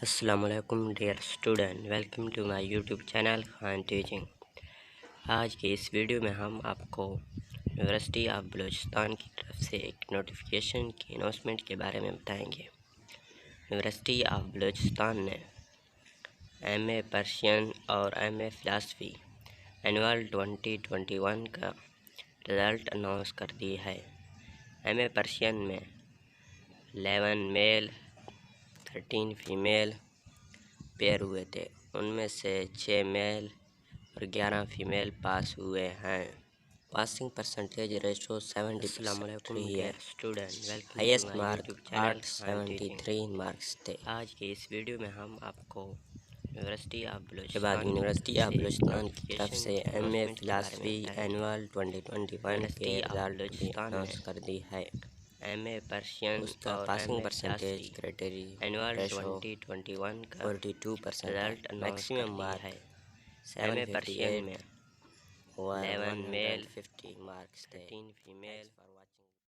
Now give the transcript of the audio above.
السلام علیکم dear student, welcome to my YouTube channel Khan teaching. آج کے اس ویڈیو میں ہم آپ کو یونیورسٹی آف بلوچستان کی طرف سے ایک نوٹیفیکیشن کی اناؤنسمنٹ کے بارے میں بتائیں گے۔ یونیورسٹی آف بلوچستان نے MA پرشین اور MA فلاسفی اینول 2021 کا رزلٹ اناؤنس کر دی ہے۔ MA پرشین میں 11 میل 13 فیمیل پیئر ہوئے تھے، ان میں سے 6 میل اور 11 فیمیل پاس ہوئے ہیں۔ Passing percentage ratio 70%۔ السلام علیکم student, welcome highest mark 73 marks تھے۔ آج کے اس ویڈیو میں ہم آپ کو یونیورسٹی آف بلوچستان کی طرف سے MA فلاسفی اینول 2021 کے رزلٹ اناؤنس کر دی ہے۔ MA پرشین اس کا پاسنگ پرسنٹیج کرائٹیری ریشو 2021 کا 42% رزلٹ میکسیمم مارک ہے۔ MA پرشین میں 11 میل 50 مارکس تھے۔ 13 فیمیل۔